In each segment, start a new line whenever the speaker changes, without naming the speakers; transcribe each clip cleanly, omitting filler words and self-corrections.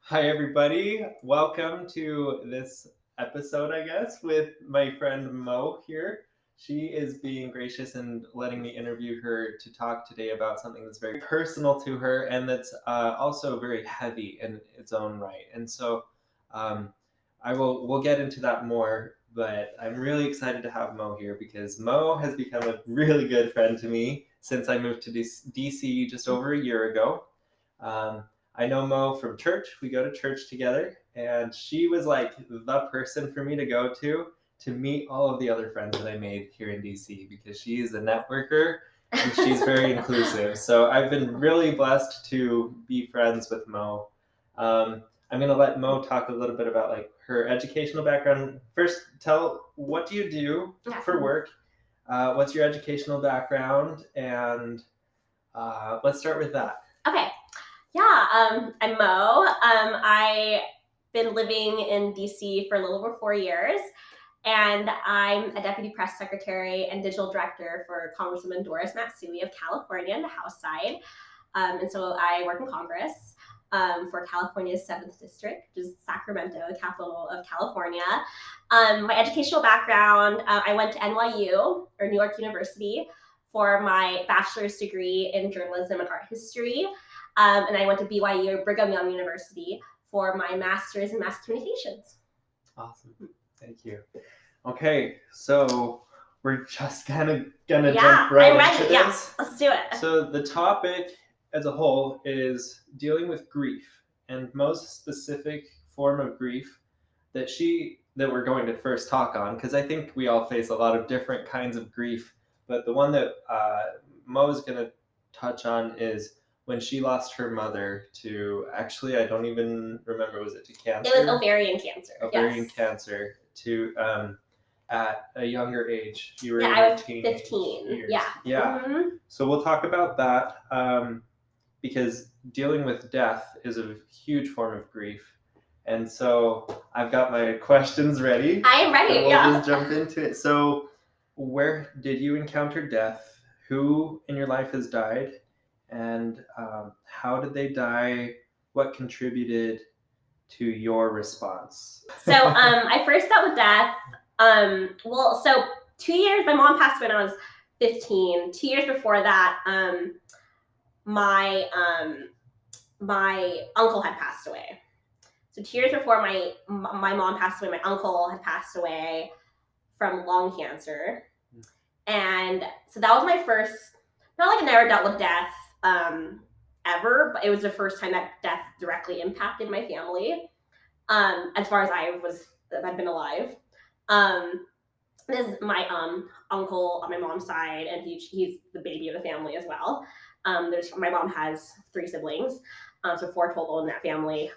Hi, everybody. Welcome to this episode, I guess, with my friend Mo here. She is being gracious and letting me interview her to talk today about something that's very personal to her and that's also very heavy in its own right. And so um, we'll get into that more, but I'm really excited to have Mo here because Mo has become a really good friend to me since I moved to DC just over a year ago. Um, I know Mo from church. We go to church together, and she was like the person for me to go to meet all of the other friends that I made here in DC because she is a networker and she's very inclusive. So I've been really blessed to be friends with Mo. I'm gonna let Mo talk a little bit about like her educational background. First, tell what do you do for work? What's your educational background? And let's start with that.
Okay. Yeah, I'm Mo. I've been living in DC for a little over 4 years, and I'm a deputy press secretary and digital director for Congresswoman Doris Matsui of California in the House side. And so I work in Congress for California's 7th District, which is Sacramento, the capital of California. My educational background, I went to NYU, or New York University, for my bachelor's degree in journalism and art history. And I went to BYU, Brigham Young University, for my master's in mass communications.
Awesome. Thank you. Okay, so we're just kind of gonna jump right into this.
Yeah, let's do it.
So the topic as a whole is dealing with grief, and most specific form of grief that we're going to first talk on, because I think we all face a lot of different kinds of grief, but the one that Mo is going to touch on is when she lost her mother to, actually, I don't even remember, was it to cancer?
It was ovarian cancer.
Ovarian cancer to at a younger age. You were
I was 15.
Years.
Yeah.
Mm-hmm. So we'll talk about that because dealing with death is a huge form of grief. And so I've got my questions ready.
I am ready.
We'll just jump into it. So where did you encounter death? Who in your life has died? And how did they die? What contributed to your response?
So I first dealt with death. So 2 years, my mom passed away when I was 15. 2 years before that, my uncle had passed away. So 2 years before my mom passed away, my uncle had passed away from lung cancer. And so that was my first, not like I never dealt with death ever, but it was the first time that death directly impacted my family. As far as I've been alive. This is my uncle on my mom's side, and he's the baby of the family as well. My mom has 3 siblings, so 4 total in that family.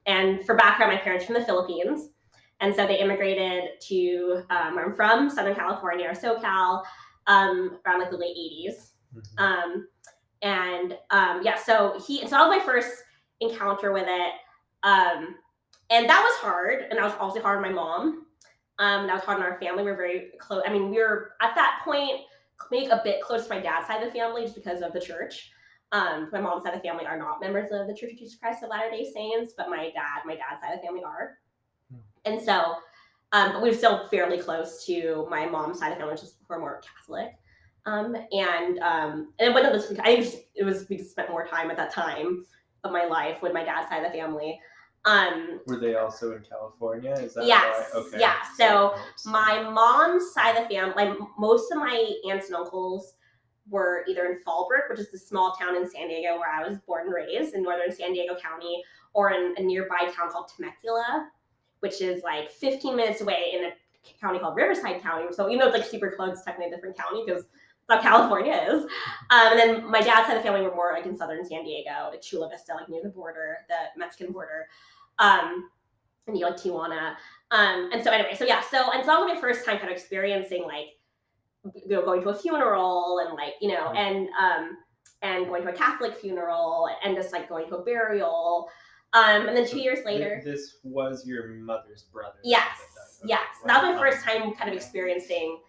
And for background, my parents are from the Philippines, and so they immigrated to where I'm from, Southern California or SoCal, around like the late 80s. Mm-hmm. So that was my first encounter with it. And that was hard, and that was also hard on my mom. That was hard on our family. We're very close. I mean, we were at that point maybe a bit close to my dad's side of the family just because of the church. My mom's side of the family are not members of the Church of Jesus Christ of Latter-day Saints, but my dad's side of the family are. And so, but we were still fairly close to my mom's side of the family, which is more Catholic. And one of those, we spent more time at that time of my life with my dad's side of the family.
Were they also in California? Is that
yes,
why? Okay.
Yeah. So my mom's side of the family, most of my aunts and uncles were either in Fallbrook, which is the small town in San Diego where I was born and raised in northern San Diego County, or in a nearby town called Temecula, which is like 15 minutes away in a county called Riverside County. So even though it's like super close, it's technically a different county because that's how California is. And then my dad's side of the family were more like in southern San Diego, like Chula Vista, like near the border, the Mexican border. And like Tijuana. And so anyway, so that was my first time kind of experiencing like, going to a funeral and like, and going to a Catholic funeral and just like going to a burial. And then 2 years later.
This was your mother's brother.
Yes. Yes. Wow. That was my first time kind of experiencing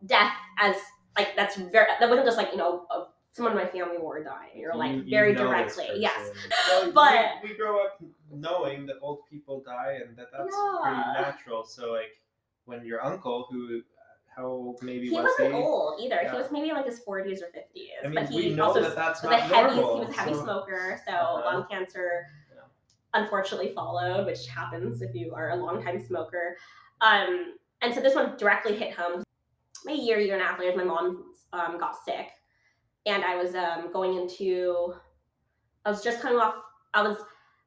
death as like, that wasn't just like, a someone in my family were dying, or like
You
very
know
directly.
this
Yes.
person. Well,
But
we grow up knowing that old people die and that's pretty natural. So like when your uncle, who how maybe
he
was
wasn't
he?
old either.
Yeah.
He was maybe in like his 40s or 50s.
I mean,
but he
we know
also
that that's
was
not normal.
He was a heavy smoker, so lung cancer unfortunately followed, which happens if you are a long-time smoker. And so this one directly hit home. A year and a half later, my mom got sick, and I was going into. I was just coming off.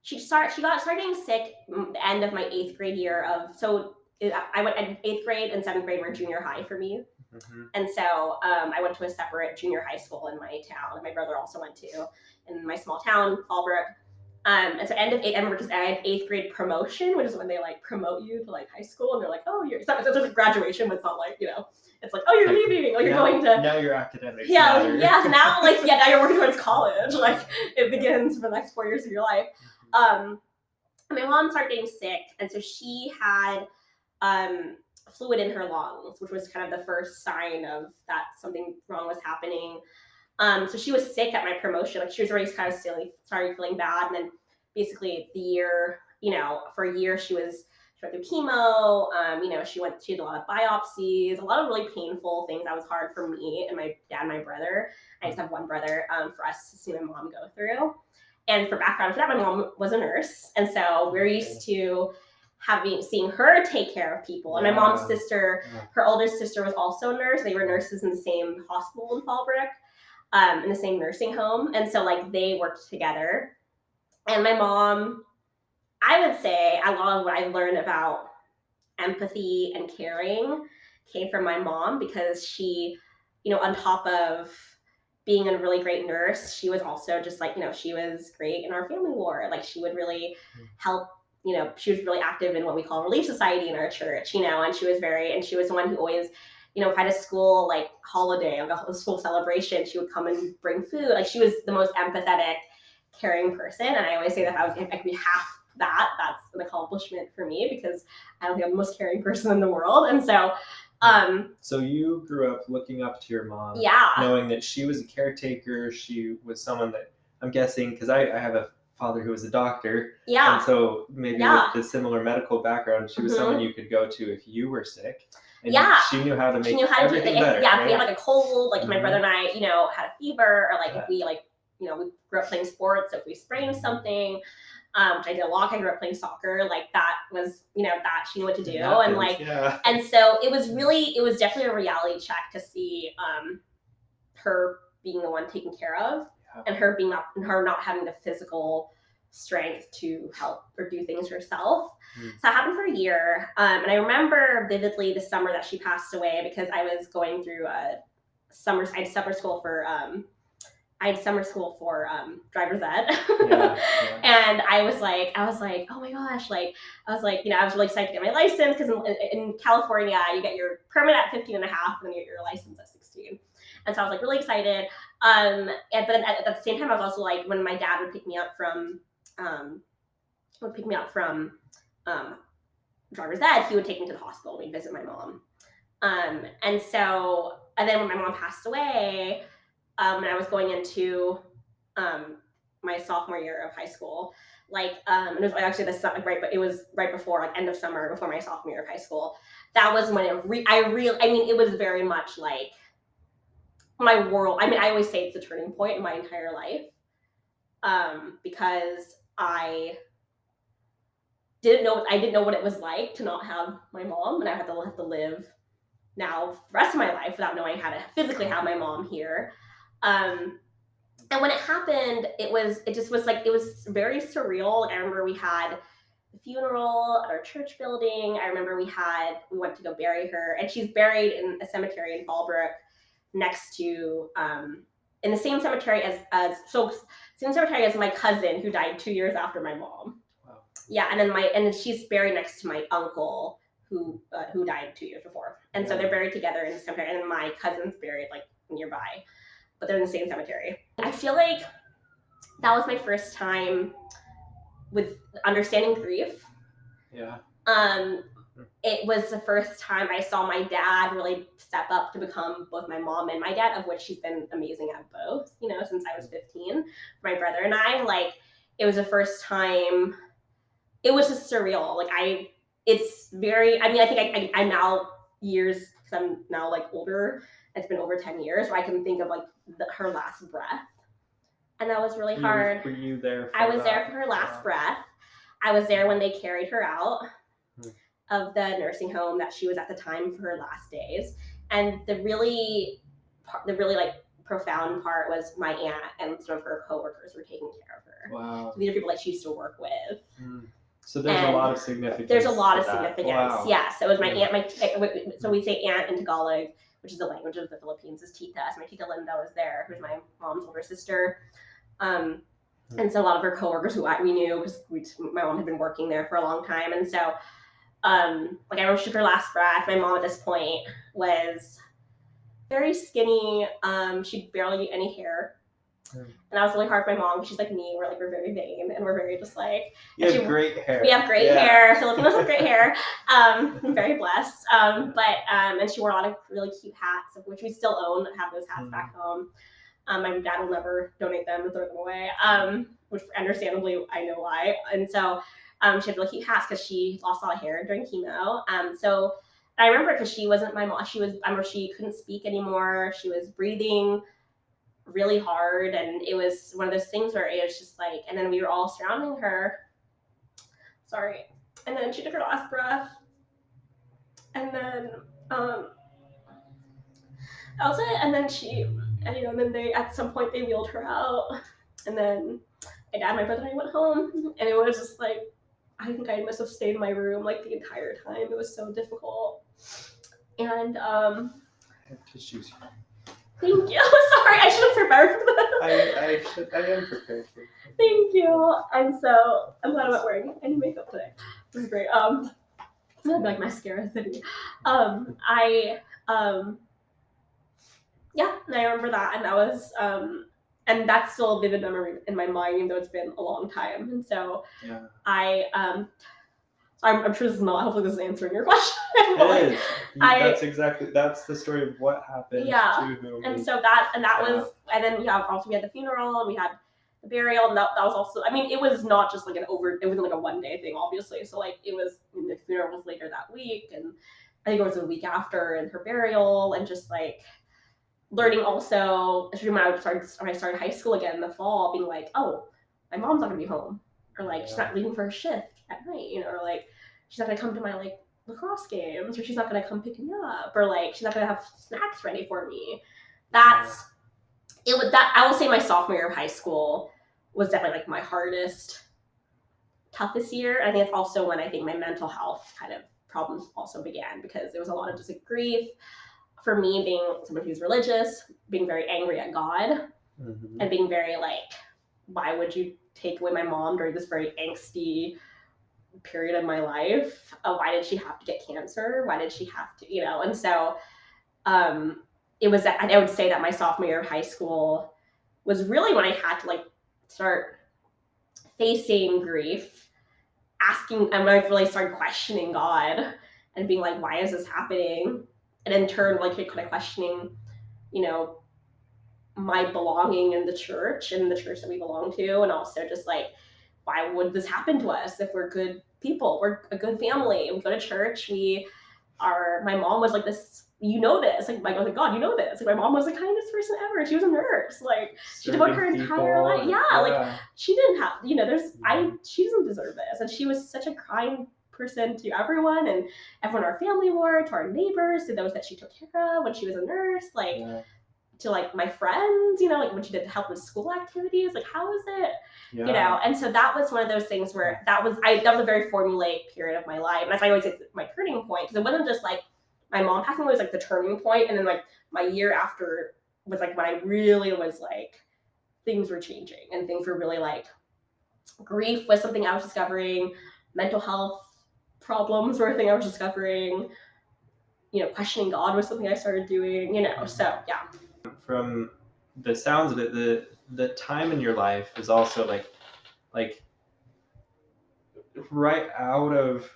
She started getting sick the end of my 8th grade year of. So I went 8th grade and 7th grade were junior high for me. Mm-hmm. And so I went to a separate junior high school in my town, and my brother also went to in my small town, Fallbrook. And so end of 8th, I remember because I had 8th grade promotion, which is when they like promote you to like high school, and they're like, oh, it's not like graduation, but it's not like, it's like, oh, you're leaving, like you're going to.
Now you're academics.
Yeah, so now now you're working towards college. Like it begins for the next 4 years of your life. My mom started getting sick, and so she had fluid in her lungs, which was kind of the first sign of that something wrong was happening. So she was sick at my promotion. Like she was already kind of started feeling bad, and then basically the year, for a year she went through chemo. She had a lot of biopsies, a lot of really painful things that was hard for me and my dad and my brother. I just have one brother, for us to see my mom go through. And for background for that, my mom was a nurse, and so we're used to seeing her take care of people. And my mom's sister, her older sister, was also a nurse. They were nurses in the same hospital in Fallbrook, in the same nursing home, and so like they worked together. And my mom, I would say a lot of what I learned about empathy and caring came from my mom, because she, on top of being a really great nurse, she was also just like, she was great in our family war. Like she would really help, she was really active in what we call Relief Society in our church, and she was the one who always, if I had a school like holiday, like a school celebration, she would come and bring food. Like she was the most empathetic, caring person. And I always say that if I could be half that's an accomplishment for me, because I don't think I'm the most caring person in the world. And so
so you grew up looking up to your mom, knowing that she was a caretaker. She was someone that, I'm guessing, because I have a father who was a doctor, and so maybe with the similar medical background, she was someone you could go to if you were sick. And she knew how to make everything better.
Yeah, if we had like a cold, like my brother and I, had a fever, or like if we we grew up playing sports, so if we sprained something, which I did a lot. I grew up playing soccer. Like that was, that she knew what to do. And so it was definitely a reality check to see her being the one taken care of, and her not having the physical strength to help or do things herself. So that happened for a year. And I remember vividly the summer that she passed away, because I was going through I had summer school for driver's ed. And I was like, oh my gosh, I was really excited to get my license, because in California, you get your permit at 15 and a half, and then you get your license at 16. And so I was like really excited. But at the same time, I was also like, when my dad would pick me up from driver's ed, he would take me to the hospital. We'd visit my mom. And then when my mom passed away, and I was going into my sophomore year of high school, and it was actually it was right before, end of summer, before my sophomore year of high school. That was when it was very much like my world. I mean, I always say it's a turning point in my entire life, because I didn't know what it was like to not have my mom, and I have to live now the rest of my life without knowing how to physically have my mom here. And when it happened, it was very surreal. I remember we had the funeral at our church building. I remember we went to go bury her, and she's buried in a cemetery in Fallbrook, next to in the same cemetery as my cousin, who died 2 years after my mom. Wow. Yeah, and then she's buried next to my uncle, who died 2 years before. And so they're buried together in the cemetery, and then my cousin's buried nearby, but they're in the same cemetery. I feel like that was my first time with understanding grief. Yeah. it was the first time I saw my dad really step up to become both my mom and my dad, of which he's been amazing at both, since I was 15. My brother and I, like, it was the first time. It was just surreal. Like, it's very, I mean, I think I'm now years, because I'm now like older. It's been over 10 years where I can think of like her last breath. And that was really hard.
Were you there for
I was
that?
there for her last breath. I was there when they carried her out of the nursing home that she was at the time for her last days. And the really like profound part was my aunt and some of her coworkers were taking care of her.
Wow.
So these are people like she used to work with.
So there's a lot of significance.
There's a lot of significance.
Wow.
Yeah. So it was my aunt. So we say aunt in Tagalog, which is the language of the Philippines, is tita. So my tita Linda was there, who's my mom's older sister. And so a lot of her coworkers who we knew, because my mom had been working there for a long time. And so, like, I remember she took her last breath. My mom at this point was very skinny. She barely had any hair. And that was really hard for my mom, because she's like me. We're very vain, and we're very just like.
You have great hair.
We have great hair. Filipinos have great hair. I'm very blessed. And she wore a lot of really cute hats, of which we still own. Have those hats back home. My dad will never donate them or throw them away, which understandably I know why. And so she had really cute hats because she lost a lot of hair during chemo. So I remember, because she wasn't my mom. I remember she couldn't speak anymore. She was breathing really hard, and it was one of those things where it was just like, and then we were all surrounding her. Sorry. And then she took her last breath, and then that was it. And then and then they, at some point, they wheeled her out, and then my dad, my brother, and I went home, and it was just like, I think I must have stayed in my room like the entire time. It was so difficult. And
I have tissues here.
Thank you. Sorry, I should have prepared for that.
I am prepared for it.
Thank you. And so I'm glad I'm not wearing any makeup today. This is great. Like mascara city. Yeah, and I remember that, and that was and that's still a vivid memory in my mind, even though it's been a long time. And so I'm sure this is not, hopefully this is answering your question.
It is. That's the story of what happened to whom.
And so that was, and then also we had the funeral, and we had the burial, and that was also, I mean, it was not just like it wasn't like a one day thing, obviously. So like it was, the funeral was later that week, and I think it was a week after, and her burial, and just like learning also, especially when I started high school again in the fall, being like, oh, my mom's not gonna be home, or like she's not leaving for her shift at night, or like she's not gonna come to my like lacrosse games, or she's not gonna come pick me up, or like she's not gonna have snacks ready for me. I will say my sophomore year of high school was definitely like my toughest year. And I think it's also when I think my mental health kind of problems also began, because there was a lot of just like grief. For me, being someone who's religious, being very angry at God, and being very like, why would you take away my mom during this very angsty period of my life? Why did she have to get cancer? Why did she have to, And so it was, I would say that my sophomore year of high school was really when I had to like start facing grief, and I really started questioning God and being like, why is this happening? And in turn, like, kind of questioning, my belonging in the church and the church that we belong to. And also just like, why would this happen to us if we're good people? We're a good family. We go to church. My mom was like this, this. Like, I was like, God, this. Like, my mom was the kindest person ever. She was a nurse. Like, she devoted her entire life. Like, she didn't have, she doesn't deserve this. And she was such a kind person to everyone, and everyone in our family were, to our neighbors, to those that she took care of when she was a nurse, like to like my friends, like when she did help with school activities, like how is it, and so that was one of those things where that was a very formulaic period of my life, and that's why I always say my turning point, because it wasn't just like my mom passing away was like the turning point, and then like my year after was like when I really was like things were changing, and things were really like grief was something I was discovering, mental health problems were a thing I was discovering, questioning God was something I started doing, so yeah.
From the sounds of it, the time in your life is also like right out of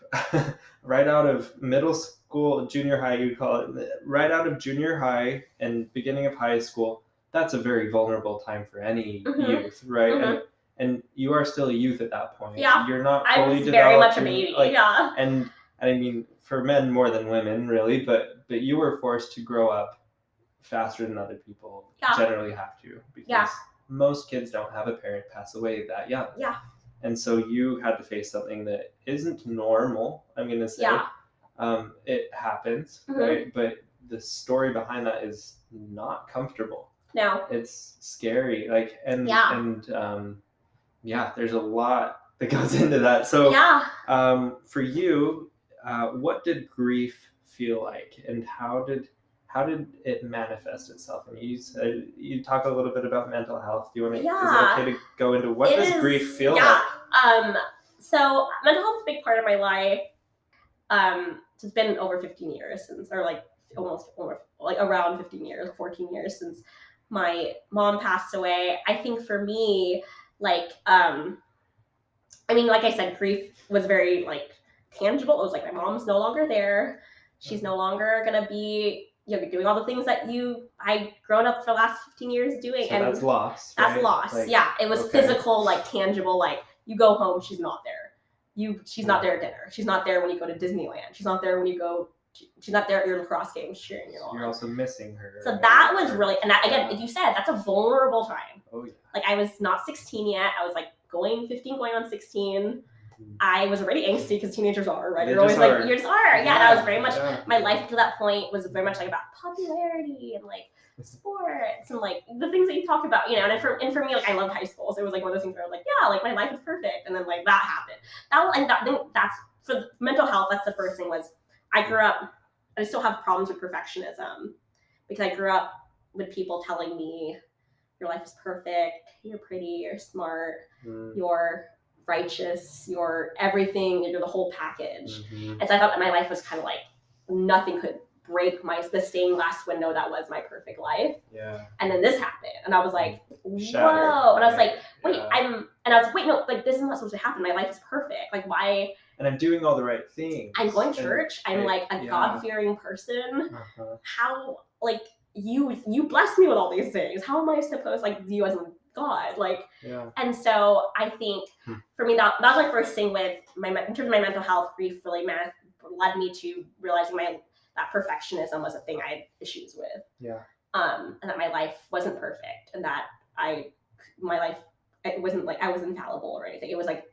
right out of middle school, junior high, you call it, right out of junior high and beginning of high school, that's a very vulnerable time for any youth, right? And you are still a youth at that point.
Yeah,
you're not
I
fully
was
developed.
very much a baby. Yeah,
and I mean, for men more than women, really, but you were forced to grow up faster than other people generally have to, because most kids don't have a parent pass away that young.
Yeah.
And so you had to face something that isn't normal, I'm going to say. It happens, right? But the story behind that is not comfortable.
No.
It's scary. And there's a lot that goes into that. So for you, what did grief feel like, and how did it manifest itself? And you talk a little bit about mental health. Do you want to? Is it okay to go into what does grief feel like?
So mental health is a big part of my life. It's been over 15 years since, or like almost like around 15 years, 14 years since my mom passed away. I think for me, like, I mean, like I said, grief was very like tangible. It was like my mom's no longer there. She's no longer gonna be, doing all the things that I grown up for the last 15 years doing.
So and that's loss.
That's right? Loss. Like, yeah, it was physical, like tangible. Like you go home, she's not there. She's not there at dinner. She's not there when you go to Disneyland. She's not there when you go. She's not there at your lacrosse games cheering you on.
You're also missing her.
So right? That was really, and that, again, like you said, that's a vulnerable time.
Oh yeah.
Like I was not 16 yet. I was like 15 going on 16. I was already angsty because teenagers are, right? You're always like, you just are. Yeah, that was very much, my life to that point was very much like about popularity and like sports and like the things that you talk about, and for me, like I loved high school. So it was like one of those things where I was like, yeah, like my life is perfect. And then like that happened. That's for mental health. That's the first thing was I grew up, I still have problems with perfectionism because I grew up with people telling me your life is perfect, you're pretty, you're smart, you're righteous, you're everything, you're the whole package. And so I thought that my life was kind of like nothing could break the stained glass window that was my perfect life.
Yeah.
And then this happened, and I was like,
shattered.
Whoa! And I was like, wait, no, like this is not supposed to happen. My life is perfect. Like why?
And I'm doing all the right things.
I'm going to church. I'm like a God-fearing person. How like you blessed me with all these things. How am I supposed like you as God? Like, and so I think for me that was my first thing with in terms of my mental health. Grief really led me to realizing that perfectionism was a thing I had issues with.
Yeah.
And that my life wasn't perfect, and that my life, it wasn't like I was infallible or anything. It was like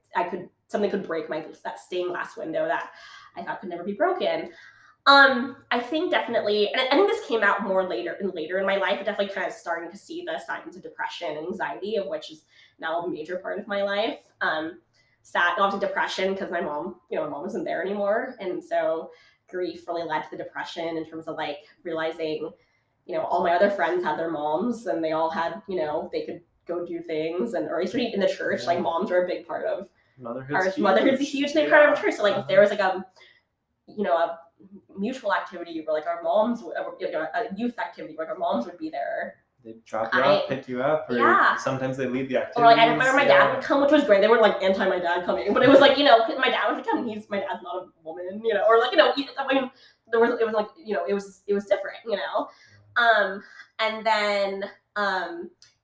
something could break that stained glass window that I thought could never be broken. I think definitely, and I think this came out more later in my life, but definitely kind of starting to see the signs of depression and anxiety, of which is now a major part of my life. Obviously depression because my mom isn't there anymore, and so grief really led to the depression in terms of like realizing, all my other friends had their moms and they all had, they could go do things, or especially in the church, like moms are a big part of motherhood's a huge big part of church. So like if there was like a mutual activity where like our moms, a youth activity where our moms would be there.
They'd drop you off, pick you up, or sometimes they lead the activity.
Or like I remember my dad would come, which was great. They weren't like anti my dad coming, but it was like, my dad was like, my dad's not a woman, or like, I mean, it was like, it was different, and then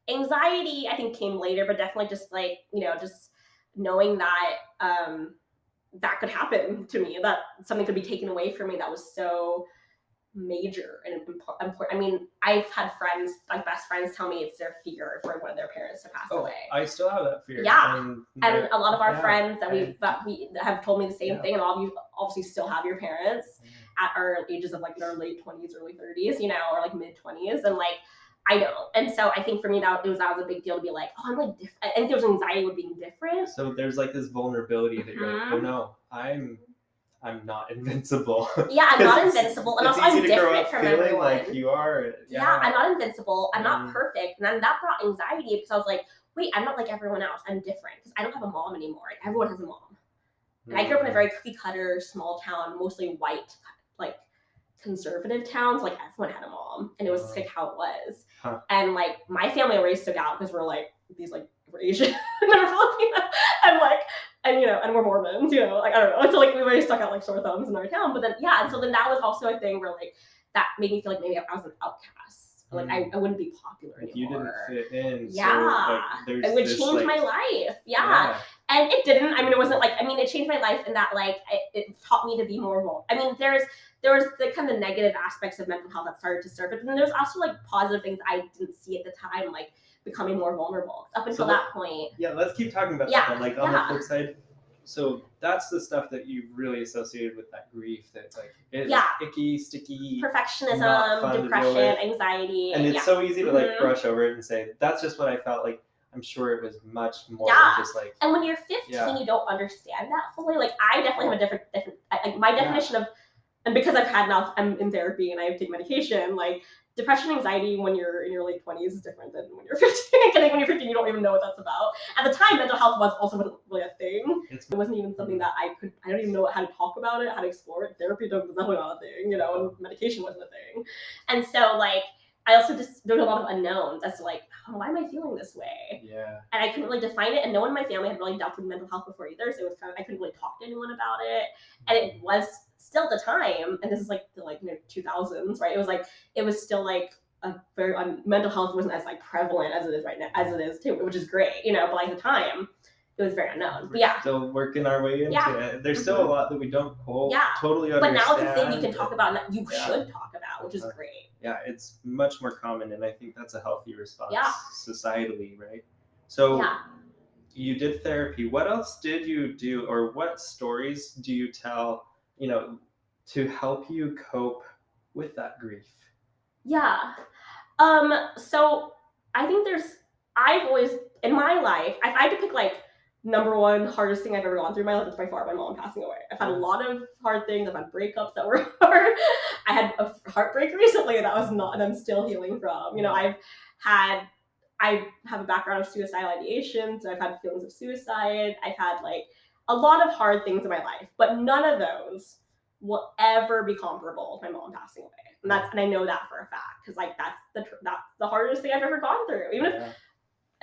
anxiety I think came later, but definitely just like, just knowing that that could happen to me, that something could be taken away from me that was so major and important. I mean, I've had friends, like best friends, tell me it's their fear for one of their parents to pass away.
I still have that fear.
Yeah, and a lot of our friends that we have told me the same thing, and all of you obviously still have your parents at our ages of like in our late 20s, early 30s, or like mid 20s, and like I don't. And so I think for me that was a big deal to be like, oh, I'm like different. I think there's anxiety with being different.
So there's like this vulnerability that you're like, oh no, I'm not invincible.
Yeah, I'm not invincible. And also I'm different from everyone.
Like you are.
Yeah, I'm not invincible. I'm not perfect. And then that brought anxiety because I was like, wait, I'm not like everyone else. I'm different because I don't have a mom anymore. Like, everyone has a mom. And I grew up in a very cookie cutter, small town, mostly white, like conservative towns. Like everyone had a mom, and it was just like how it was. And like my family always stood out because we're like these like we're Asian and we're Filipino and we're Mormons, like, I don't know. So like we really stuck out like sore thumbs in our town. But then and so then that was also a thing where like that made me feel like maybe I was an outcast. Like I wouldn't be popular anymore.
You didn't fit in.
Yeah.
So, like,
it would change my life. Yeah. And it didn't. I mean, it wasn't like, it changed my life in that like it taught me to be more vulnerable. I mean, there was the kind of negative aspects of mental health that started to surface, but then there's also like positive things I didn't see at the time, like becoming more vulnerable up until that point.
Yeah, let's keep talking about that then. Like on the flip side, so that's the stuff that you've really associated with that grief that like is icky, sticky,
perfectionism, depression, anxiety.
And it's so easy to like brush over it and say, that's just what I felt like. I'm sure it was much more than just like.
And when you're 15, you don't understand that fully. Like I definitely have a different like my definition of, and because I'm in therapy and I take medication, like depression, anxiety when you're in your late 20s is different than when you're 15. I think when you're 15, you don't even know what that's about. At the time, mental health wasn't really a thing. It wasn't even something that I don't even know how to talk about it, how to explore it. Therapy was definitely not a thing, and medication wasn't a thing. And so like, I also there's a lot of unknowns as to like, why am I feeling this way?
Yeah.
And I couldn't really define it, and no one in my family had really dealt with mental health before either, so it was kind of, I couldn't really talk to anyone about it. And it was still at the time, and this is like the 2000s, right? It was still like a very mental health wasn't as like prevalent as it is right now, as it is too, which is great, but like at the time it was very unknown.
We're still working our way into it. There's still a lot that we don't totally understand.
But now it's a thing you can talk about, and that you should talk about, which is great.
Yeah, it's much more common, and I think that's a healthy response societally, right? So you did therapy. What else did you do, or what stories do you tell, to help you cope with that grief?
Yeah. So I think I've always, in my life, if I had to pick like number one hardest thing I've ever gone through in my life, it's by far my mom passing away. I've had a lot of hard things. I've had breakups that were hard. I had a heartbreak recently that was not, and I'm still healing from. I have a background of suicidal ideation, so I've had feelings of suicide. I've had like a lot of hard things in my life, but none of those will ever be comparable to my mom passing away. And I know that for a fact, because like that's the hardest thing I've ever gone through. Even if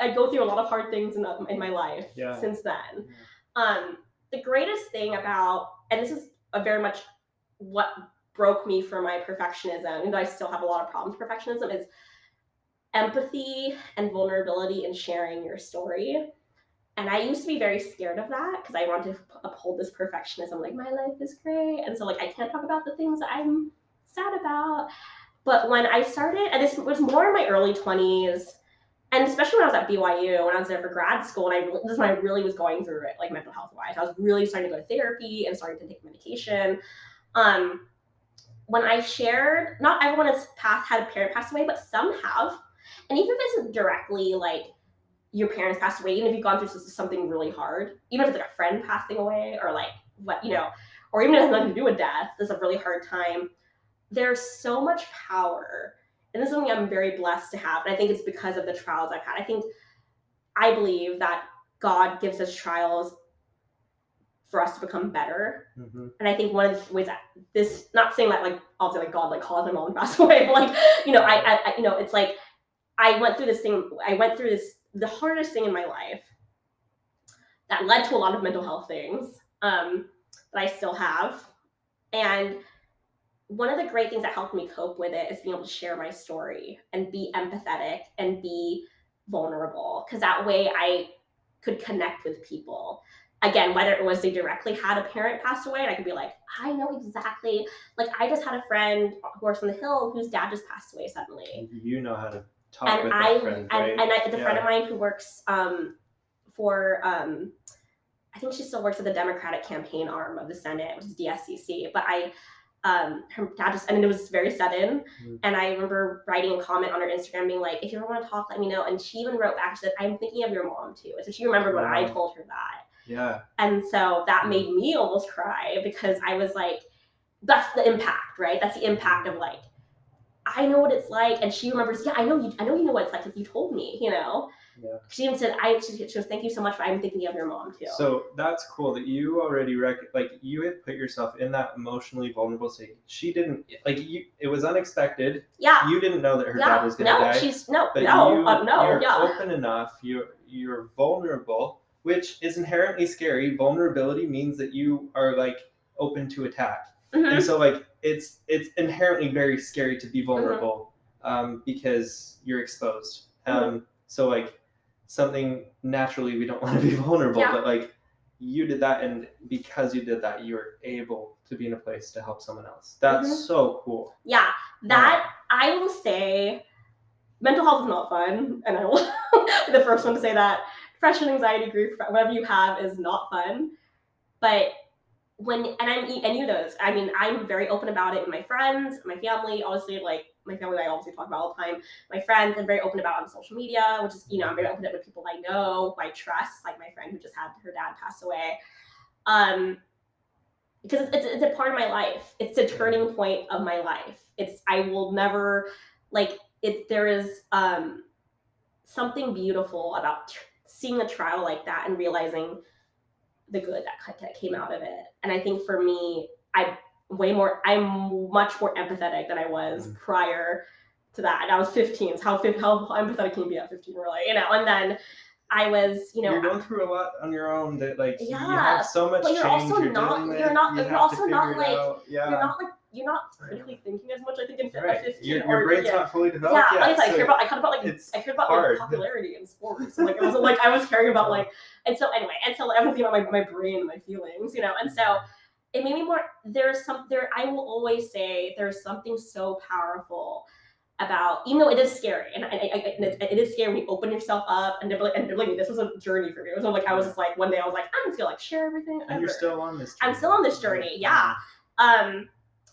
I go through a lot of hard things in my life since then. The greatest thing about, and this is very much what broke me from my perfectionism, even though I still have a lot of problems with perfectionism, is empathy and vulnerability in sharing your story. And I used to be very scared of that because I wanted to uphold this perfectionism, like my life is great. And so like I can't talk about the things that I'm sad about. But when I started, and this was more in my early 20s, and especially when I was at BYU, when I was there for grad school, and this is when I really was going through it, like mental health wise. I was really starting to go to therapy and starting to take medication. When I shared, not everyone has had a parent pass away, but some have. And even if it isn't directly like your parents passed away, even if you've gone through something really hard, even if it's like a friend passing away or like what, or even if it has nothing to do with death, it's a really hard time. There's so much power. And this is something I'm very blessed to have. And I think it's because of the trials I've had. I believe that God gives us trials for us to become better. Mm-hmm. And I think one of the ways that this, not saying that like, obviously like God like caused my mom to pass away, but like, I it's like, I went through this, the hardest thing in my life that led to a lot of mental health things that I still have. And one of the great things that helped me cope with it is being able to share my story and be empathetic and be vulnerable, because that way I could connect with people. Again, whether it was they directly had a parent pass away, and I could be like, I know exactly, like I just had a friend who works on the Hill whose dad just passed away suddenly.
You know how to talk with that friend, right?
And a friend of mine who works for, I think she still works at the Democratic campaign arm of the Senate, which is DSCC, but her dad just, it was very sudden. Mm-hmm. And I remember writing a comment on her Instagram being like, if you ever want to talk, let me know. And she even wrote back, she said, I'm thinking of your mom too. And so she remembered when I told her that.
Yeah.
And so that made me almost cry, because I was like, that's the impact, right? That's the impact of like, I know what it's like. And she remembers, I know you know what it's like, if you told me,
Yeah.
She even said, she goes, thank you so much, I'm thinking of your mom too.
So that's cool that you already you had put yourself in that emotionally vulnerable state. She didn't, it was unexpected.
Yeah.
You didn't know that her dad was going to die. But you're open enough. You're vulnerable, which is inherently scary. Vulnerability means that you are like open to attack. And so like it's inherently very scary to be vulnerable, because you're exposed. So like something naturally we don't want to be vulnerable, but like you did that, and because you did that, you were able to be in a place to help someone else. That's so cool.
Yeah, that I will say, mental health is not fun, and I will be the first one to say that. Depression, anxiety, grief, whatever you have is not fun. But and you know this, I mean, I'm very open about it with my friends, my family, obviously, like my family I obviously talk about all the time. My friends, I'm very open about on social media, which is, I'm very open with people I know, who I trust, like my friend who just had her dad pass away. Because it's a part of my life. It's a turning point of my life. I will never, there is something beautiful about seeing a trial like that and realizing the good that came out of it. And I think for me, I'm much more empathetic than I was prior to that. And I was 15, so how empathetic can you be at 15, really? And then I was,
you're going through a lot on your own that you have so much change.
You're not critically thinking as much, I think, at 15.
Your brain's not fully developed yet.
I cared about popularity in sports. So, it wasn't I was caring about and so I was thinking about my brain and my feelings, and so it made me more. I will always say there's something so powerful about, even though it is scary, and it is scary when you open yourself up, and believe me, this was a journey for me. It was I was just one day I was I'm just gonna share everything.
And you're still on this journey.
I'm still on this journey, yeah.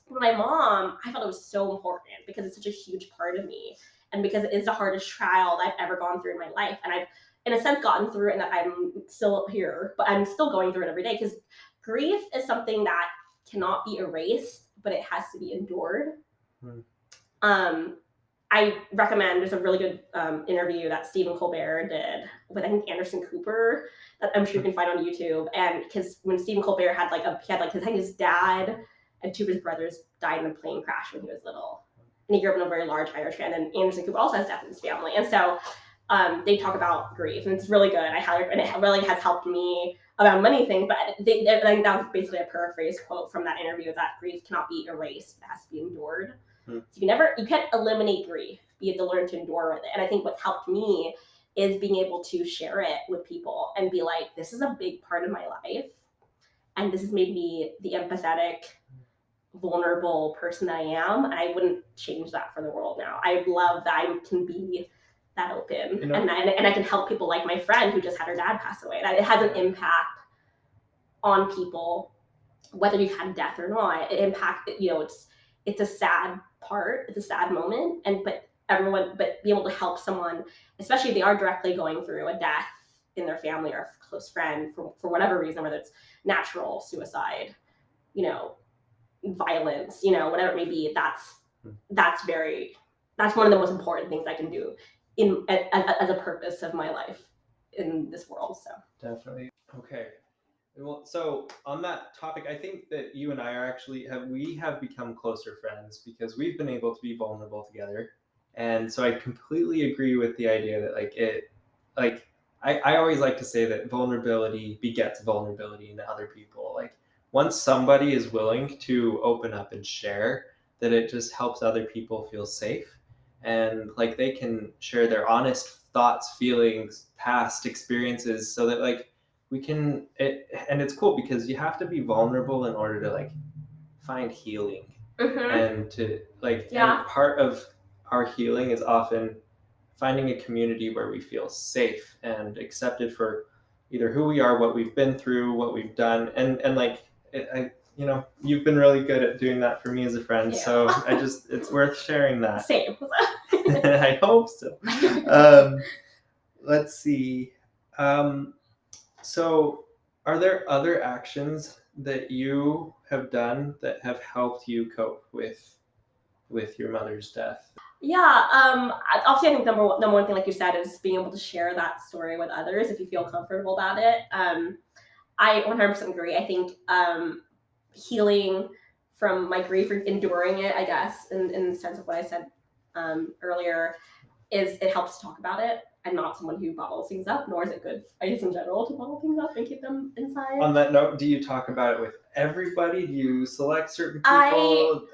My mom, I felt it was so important because it's such a huge part of me, and because it is the hardest trial that I've ever gone through in my life, and I've, in a sense, gotten through it, and that I'm still here, but I'm still going through it every day, because grief is something that cannot be erased, but it has to be endured. I recommend, there's a really good interview that Stephen Colbert did with, I think, Anderson Cooper, that I'm sure you can find on YouTube. And because when Stephen Colbert had his dad and two of his brothers died in a plane crash when he was little, and he grew up in a very large Irish family. And Anderson Cooper also has death in his family, and so they talk about grief, and it's really good. And it really has helped me about many things. But I think that was basically a paraphrase quote from that interview: that grief cannot be erased; it has to be endured. So you can't eliminate grief, but you have to learn to endure with it. And I think what's helped me is being able to share it with people and be like, this is a big part of my life, and this has made me the empathetic, vulnerable person that I am, and I wouldn't change that for the world now. I love that I can be that open, and I can help people like my friend who just had her dad pass away. That it has an impact on people, whether you've had death or not. It impacts, it's a sad part, it's a sad moment, but be able to help someone, especially if they are directly going through a death in their family or a close friend for whatever reason, whether it's natural, suicide, violence, whatever it may be. That's one of the most important things I can do as a purpose of my life in this world. So
definitely. Okay. Well, so on that topic, I think that you and I are we have become closer friends because we've been able to be vulnerable together. And so I completely agree with the idea that I always like to say that vulnerability begets vulnerability in other people. Once somebody is willing to open up and share, that it just helps other people feel safe, and they can share their honest thoughts, feelings, past experiences, so that we can and it's cool because you have to be vulnerable in order to find healing. And to and part of our healing is often finding a community where we feel safe and accepted for either who we are, what we've been through, what we've done, and you've been really good at doing that for me as a friend. Yeah. So it's worth sharing that.
Same.
I hope so. Let's see. So are there other actions that you have done that have helped you cope with your mother's death?
Obviously, I think number one thing, like you said, is being able to share that story with others if you feel comfortable about it. I 100% agree. I think healing from my grief or enduring it, I guess, in the sense of what I said earlier, is it helps to talk about it. I'm not someone who bottles things up, nor is it good, I guess, in general, to bottle things up and keep them inside.
On that note, do you talk about it with everybody? Do you select certain people?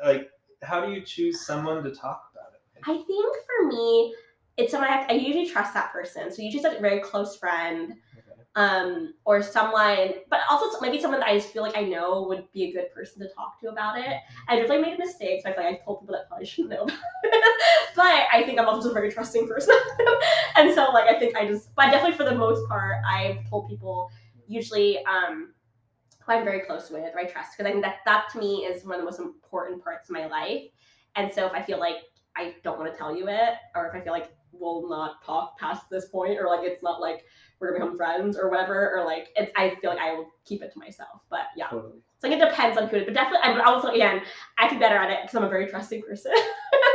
How do you choose someone to talk about it?
I think for me, it's someone I usually trust that person. So usually it's a very close friend. Or someone, but also maybe someone that I just feel like I know would be a good person to talk to about it. I definitely made mistakes. I feel like I've told people that probably shouldn't know about it. But I think I'm also just a very trusting person. And so like I think but definitely for the most part, I've told people usually who I'm very close with or I trust, because I think that to me is one of the most important parts of my life. And so if I feel like I don't want to tell you it, or if I feel like we'll not talk past this point, or like it's not like we're gonna become friends or whatever, or like I feel like I will keep it to myself. But yeah, totally. So like it depends on who it is. But definitely, I'm also again, I can be better at it because I'm a very trusting person,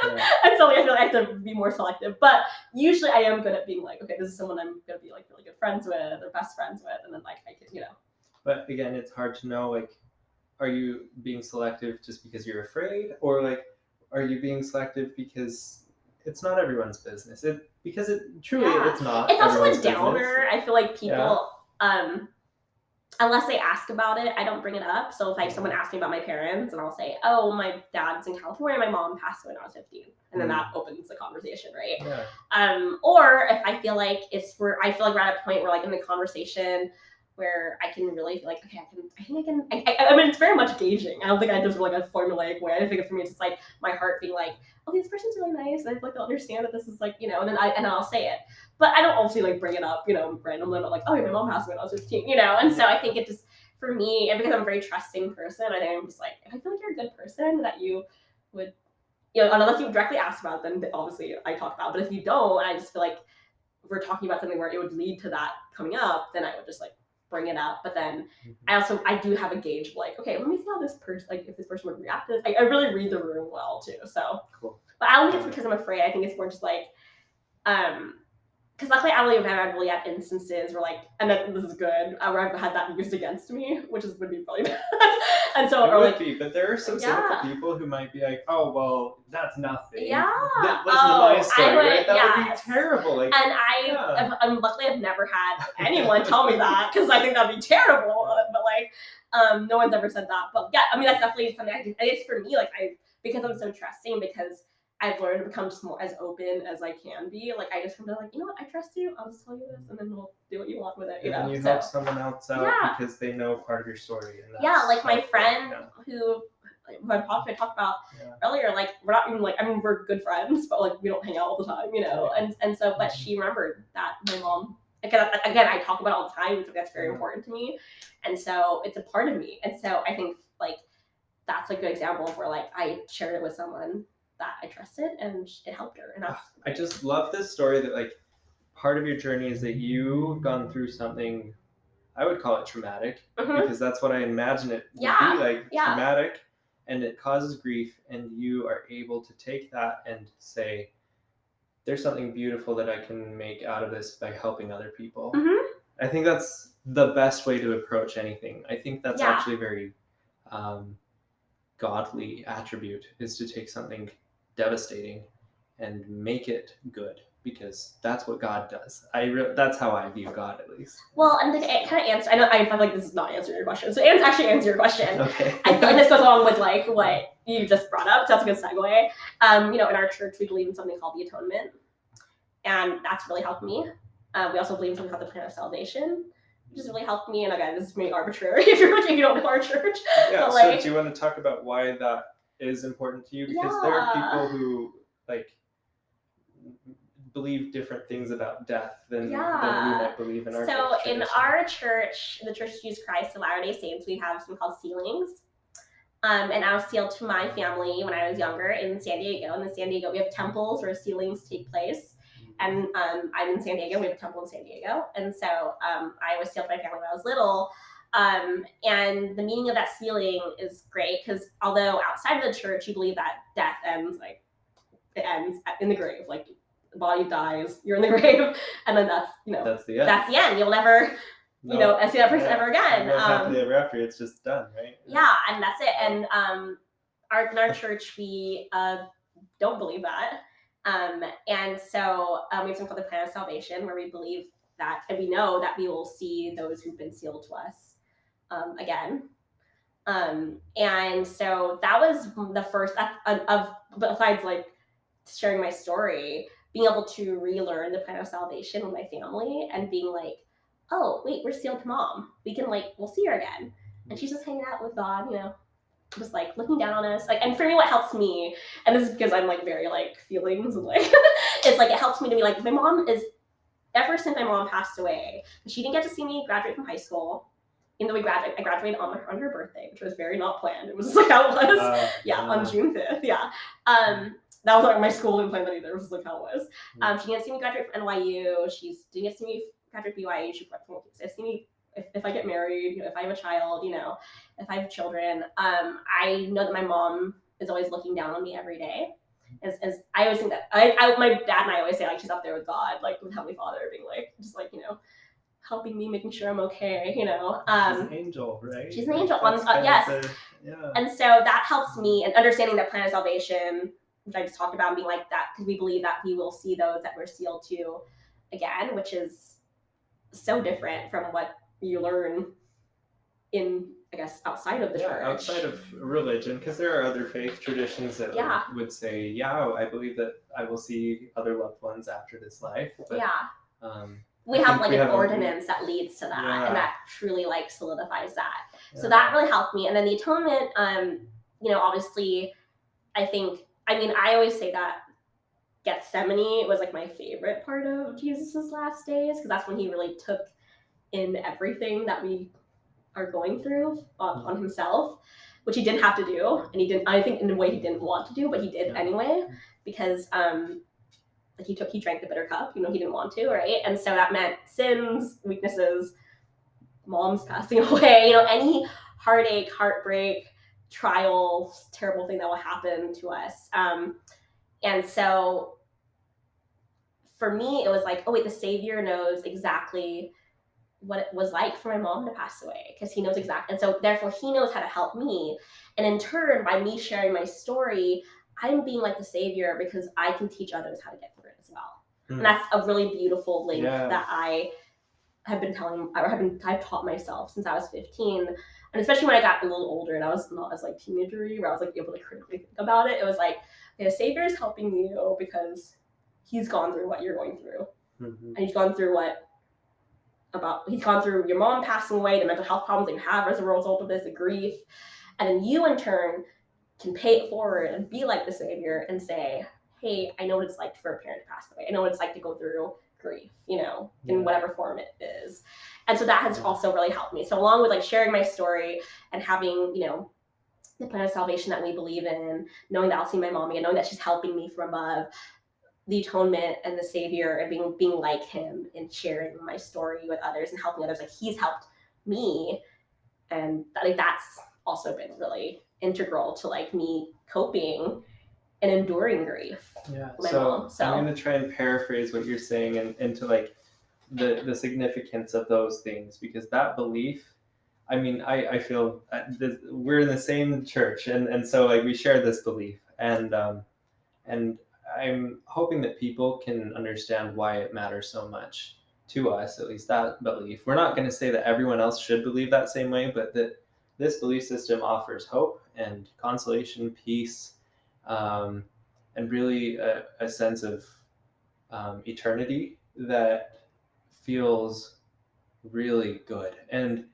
and so like I feel like I have to be more selective. But usually, I am good at being like, okay, this is someone I'm gonna be like really good friends with or best friends with, and then like I can,
But again, it's hard to know, like, are you being selective just because you're afraid, or like, are you being selective because it's not everyone's business? Because it truly it's not.
It's also a downer. I feel like people, unless they ask about it, I don't bring it up. So if like someone asks me about my parents, and I'll say, "Oh, my dad's in California. My mom passed away when I was 15," and then that opens the conversation, right? Or if I feel like I feel like we're at a point where like in the conversation where I can really feel like, okay, I mean, it's very much gauging. I don't think I just like a formulaic way. I think for me, it's just like my heart being like, oh, this person's really nice, and I feel like they'll understand that this is like, and then I'll say it. But I don't obviously like bring it up, randomly. I'm not like, oh, my mom passed away when I was 15, And so I think it just, for me, and because I'm a very trusting person, I think I'm just like, if I feel like you're a good person, that you would, unless you directly ask about them, obviously I talk about. But if you don't, I just feel like we're talking about something where it would lead to that coming up, then I would just like bring it up. But then I do have a gauge of like, okay, let me see how this person, like if this person would react to this. I really read the room well too. So cool. But I don't think it's because I'm afraid. I think it's more just like, because luckily I don't even have really had instances where like, and then this is good, where I've had that used against me, which would be probably bad. And so
it would be, but there are some cynical people who might be like, oh well, that's nothing. Listen to my story, right? That would be terrible. Like,
and I'm luckily I've never had anyone tell me that, because I think that'd be terrible. But like, no one's ever said that. But yeah, I mean that's definitely something I guess for me, like because I'm so trusting, because I've learned to become just more as open as I can be. Like I just come to like, you know what, I trust you. I'll just tell you this, and then we'll do what you want with it.
And you help someone else out because they know part of your story. And that's
like my friend who I talked about earlier. Like we're not even like, I mean, we're good friends, but like we don't hang out all the time, And so, but she remembered that my mom. Again, I talk about it all the time because that's very important to me, and so it's a part of me. And so I think like that's a good example of where like I shared it with someone that I trusted, and it helped her. And
I just love this story that like part of your journey is that you've gone through something, I would call it traumatic, because that's what I imagine it would be like, traumatic, and it causes grief, and you are able to take that and say, there's something beautiful that I can make out of this by helping other people. I think that's the best way to approach anything. I think that's actually a very godly attribute, is to take something devastating and make it good, because that's what God does. That's how I view God, at least.
Well, and it kind of answer. I feel like this is not answering your question. So actually answer your question.
Okay.
I feel like this goes along with like what you just brought up. So that's a good segue. In our church, we believe in something called the atonement, and that's really helped me. We also believe in something called the plan of salvation, which has really helped me. And again, this is maybe arbitrary if you don't know our church.
Yeah. So do you want to talk about why that is important to you? Because there are people who like believe different things about death than we might believe in our church.
So in our church, the Church of Jesus Christ of Latter-day Saints, we have something called sealings. And I was sealed to my family when I was younger in San Diego. In San Diego, we have temples where sealings take place. And I'm in San Diego. We have a temple in San Diego. And so I was sealed to my family when I was little. And the meaning of that sealing is great, because although outside of the church you believe that death ends like it ends in the grave. Like the body dies, you're in the grave, and then that's
that's the end.
That's the end. You'll never see that person ever again.
Happily ever after. It's just done, right?
Yeah, and that's it. And in our church, we don't believe that. And so we have something called the plan of salvation, where we believe that, and we know that we will see those who've been sealed to us again. And so that was the first of besides like sharing my story, being able to relearn the plan of salvation with my family and being like, oh wait, we're sealed to Mom. We can we'll see her again, and she's just hanging out with God, just like looking down on us. Like, and for me, what helps me, and this is because I'm like very like feelings and like it's like it helps me to be like, my mom is, ever since my mom passed away, she didn't get to see me graduate from high school. Even though I graduated on her birthday, which was very not planned. It was just like how it was. On June 5th. Yeah. That was like my school didn't plan that either. It was just like how it was. She didn't see me graduate from NYU. She didn't get to see me graduate from BYU. She didn't see me if I get married, if I have a child, if I have children. I know that my mom is always looking down on me every day. As I always think that my dad and I always say like she's up there with God, like with Heavenly Father, being like just like helping me, making sure I'm okay.
She's an angel, right?
She's an angel. Yes.
Yeah.
And so that helps me, and understanding that plan of salvation, which I just talked about, and being like that, because we believe that we will see those that we're sealed to again, which is so different from what you learn in, I guess, outside of the church.
Outside of religion, because there are other faith traditions that would say, I believe that I will see other loved ones after this life. But,
we have like an ordinance that leads to that, and that truly like solidifies that. So that really helped me. And then the atonement, obviously, I always say that Gethsemane was like my favorite part of Jesus's last days, because that's when he really took in everything that we are going through on himself, which he didn't have to do, and he didn't. I think in a way he didn't want to do, but he did anyway, because he drank the bitter cup. He didn't want to, right? And so that meant sins, weaknesses, Mom's passing away. Any heartache, heartbreak, trial, terrible thing that will happen to us. And so for me, it was like, oh wait, the Savior knows exactly what it was like for my mom to pass away, because he knows exactly, and so therefore he knows how to help me. And in turn, by me sharing my story, I'm being like the Savior, because I can teach others how to get through it as well. And that's a really beautiful link that I have been I've taught myself since I was 15, and especially when I got a little older and I was not as like teenagery, where I was like able to critically think about it. It was like, the Savior is helping you because he's gone through what you're going through, and he's gone through your mom passing away, the mental health problems that you have as a result of this, the grief, and then you in turn can pay it forward and be like the Savior and say, hey, I know what it's like for a parent to pass away. I know what it's like to go through grief, in whatever form it is. And so that has also really helped me. So along with like sharing my story and having, the plan of salvation that we believe in, knowing that I'll see my mommy and knowing that she's helping me from above, the atonement and the Savior, and being like him and sharing my story with others and helping others, like he's helped me. And that's also been really integral to like me coping and enduring grief.
So I'm going to try and paraphrase what you're saying and to like the significance of those things, because that belief, I feel we're in the same church, and so like we share this belief, and I'm hoping that people can understand why it matters so much to us, at least that belief. We're not going to say that everyone else should believe that same way, but that this belief system offers hope and consolation, peace, and really a sense of eternity that feels really good. And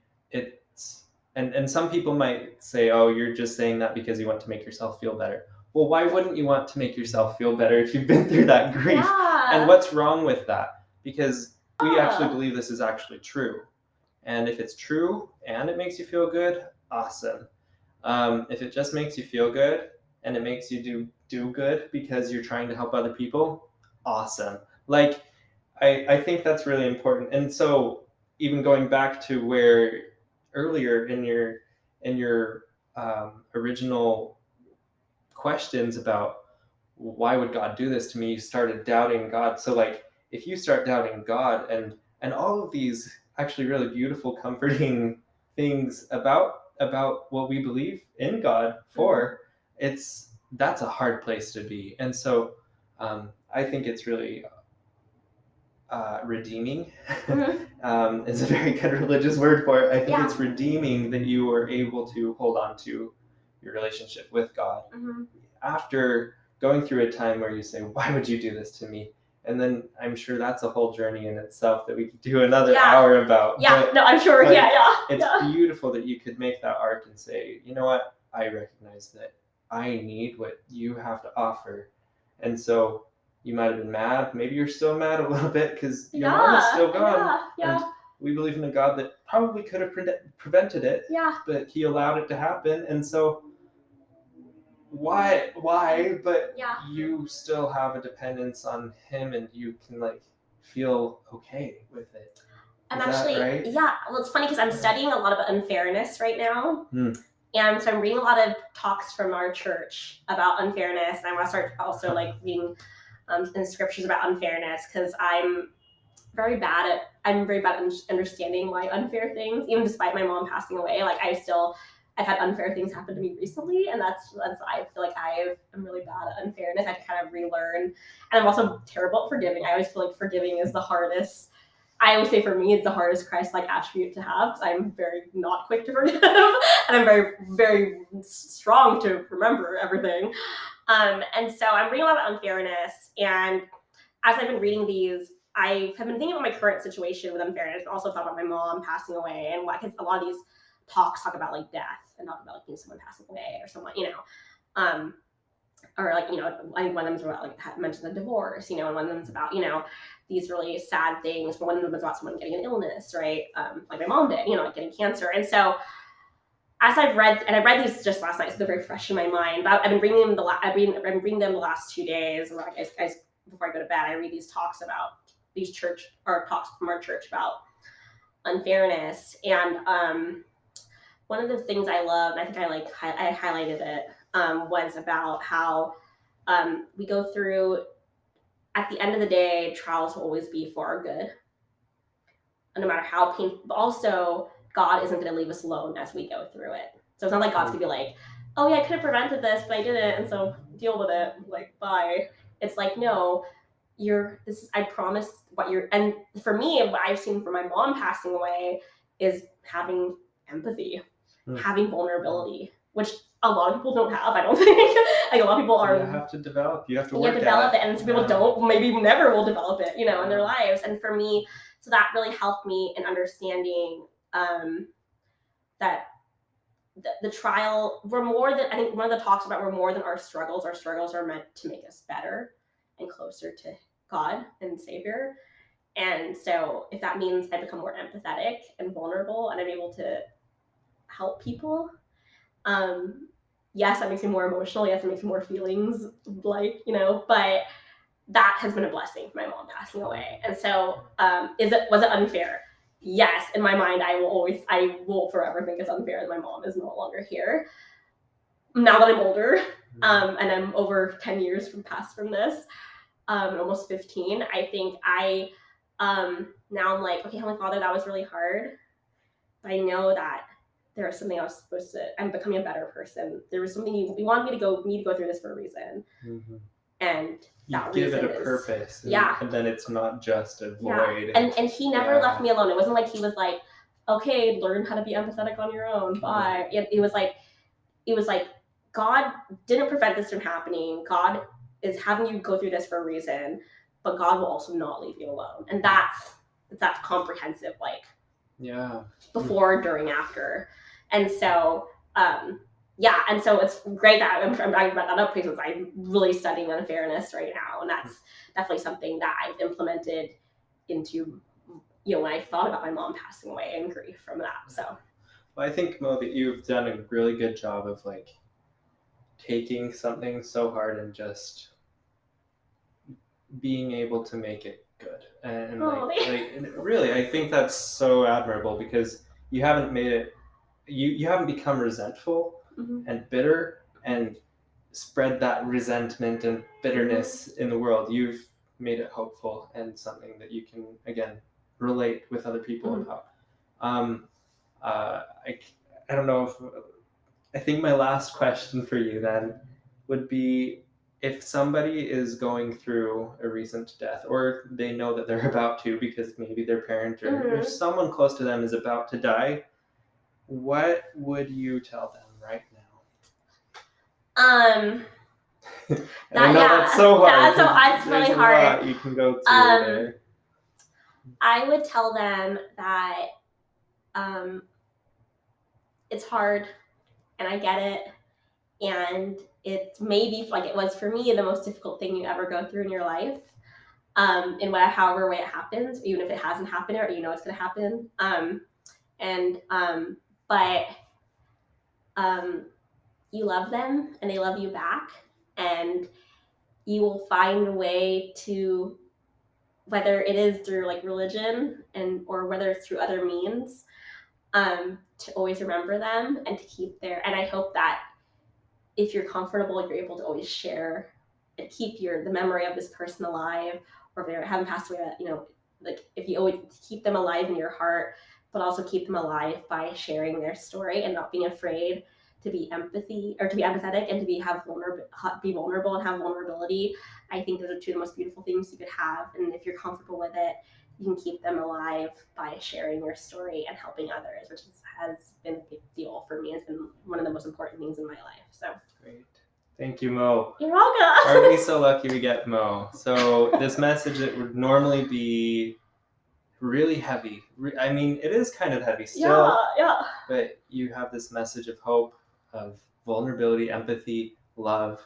and some people might say, oh, you're just saying that because you want to make yourself feel better. Well, why wouldn't you want to make yourself feel better if you've been through that grief? And what's wrong with that? Because we actually believe this is actually true. And if it's true and it makes you feel good, awesome. If it just makes you feel good and it makes you do good because you're trying to help other people, awesome. Like, I think that's really important. And so even going back to where earlier in your original questions about why would God do this to me? You started doubting God. So like, if you start doubting God and all of these actually really beautiful, comforting things about what we believe in God for, that's a hard place to be. And so I think it's really redeeming. It's a very good religious word for it. I think it's redeeming that you were able to hold on to your relationship with God after going through a time where you say, why would you do this to me? And then I'm sure that's a whole journey in itself that we could do another hour about.
No, I'm sure.
It's beautiful that you could make that arc and say, you know what? I recognize that I need what you have to offer. And so you might have been mad. Maybe you're still mad a little bit because your mom is still gone. And we believe in a God that probably could have prevented it. But he allowed it to happen. And so why? But you still have a dependence on him, and you can like feel okay with it.
I'm actually, right? Well, it's funny because I'm studying a lot about unfairness right now. And so I'm reading a lot of talks from our church about unfairness. And I want to start also like reading in scriptures about unfairness because I'm very bad at understanding why unfair things, even despite my mom passing away, like I've had unfair things happen to me recently, and that's I feel like I'm really bad at unfairness. I have to kind of relearn, and I'm also terrible at forgiving. I always feel like forgiving is the hardest. I always say for me, it's the hardest Christ-like attribute to have because I'm very not quick to forgive, and I'm very, very strong to remember everything. And so I'm reading a lot about unfairness, and as I've been reading these, I have been thinking about my current situation with unfairness, but also thought about my mom passing away, and because a lot of these talks talk about like death and talk about like someone passing away or someone, or like, I think one of them's about like mentions a divorce, and one of them's about, these really sad things, but one of them is about someone getting an illness, right? Like my mom did, like getting cancer. And so as I read these just last night, so they're very fresh in my mind, but I've been reading them I've been reading them the last 2 days. And like, guys, before I go to bed, I read these talks about these talks from our church about unfairness. And one of the things I love, and I think I highlighted it, was about how we go through, at the end of the day, trials will always be for our good, no matter how painful. But also, God isn't going to leave us alone as we go through it. So it's not like God's going to be like, oh yeah, I could have prevented this, but I didn't, and so deal with it. Like, bye. It's like, no, I promise what you're. And for me, what I've seen from my mom passing away is having empathy, having vulnerability, which a lot of people don't have, I don't think. Like a lot of people are.
You have to develop. You have to
develop it, and some people don't. Maybe never will develop it, in their lives. And for me, so that really helped me in understanding that the trial were more than. I think one of the talks about were more than our struggles. Our struggles are meant to make us better and closer to God and Savior. And so if that means I become more empathetic and vulnerable, and I'm able to help people. Yes, that makes me more emotional. Yes, it makes me more feelings, like, but that has been a blessing for my mom passing away. And so, was it unfair? Yes, in my mind, I will forever think it's unfair that my mom is no longer here. Now that I'm older, and I'm over 10 years from this, almost 15, I think now I'm like, okay, Heavenly Father, that was really hard. But I know that there was something I was supposed to. I'm becoming a better person. There was something you wanted me to go through this for a reason, and
you give it a purpose. And then it's not just a void.
And he never left me alone. It wasn't like he was like, okay, learn how to be empathetic on your own. Bye. It was like God didn't prevent this from happening. God is having you go through this for a reason, but God will also not leave you alone. And that's comprehensive, like. Before, during, after. And so, and so it's great that I'm bringing that up because I'm really studying unfairness right now. And that's definitely something that I've implemented into, when I thought about my mom passing away and grief from that. So.
Well, I think, Mo, that you've done a really good job of like taking something so hard and just being able to make it good. And really, I think that's so admirable because you haven't made it, you haven't become resentful and bitter and spread that resentment and bitterness in the world. You've made it hopeful and something that you can, again, relate with other people about. I don't know if, I think my last question for you then would be, if somebody is going through a recent death, or they know that they're about to because maybe their parent or someone close to them is about to die, what would you tell them right now? That's so hard.
That's really hard.
A lot you can go to there.
I would tell them that it's hard, and I get it, and it may be, like it was for me, the most difficult thing you ever go through in your life, in however way it happens, even if it hasn't happened or you know it's going to happen. But you love them and they love you back, and you will find a way to, whether it is through like religion or whether it's through other means, to always remember them and to keep and I hope that if you're comfortable, you're able to always share and keep the memory of this person alive, or if they haven't passed away, like if you always keep them alive in your heart, but also keep them alive by sharing their story and not being afraid to be empathetic and to be vulnerable and have vulnerability. I think those are two of the most beautiful things you could have, and if you're comfortable with it, you can keep them alive by sharing your story and helping others, which has been a big deal for me. It's been one of the most important things in my life. So
great. Thank you, Mo.
You're welcome.
Aren't we so lucky we get Mo? So this message that would normally be really heavy. I mean, it is kind of heavy still.
Yeah.
But you have this message of hope, of vulnerability, empathy, love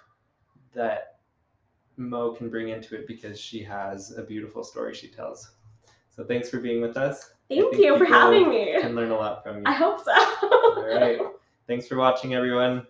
that Mo can bring into it because she has a beautiful story she tells. So thanks for being with us.
Thank you for having me.
Can learn a lot from you.
I hope so.
All right. Thanks for watching, everyone.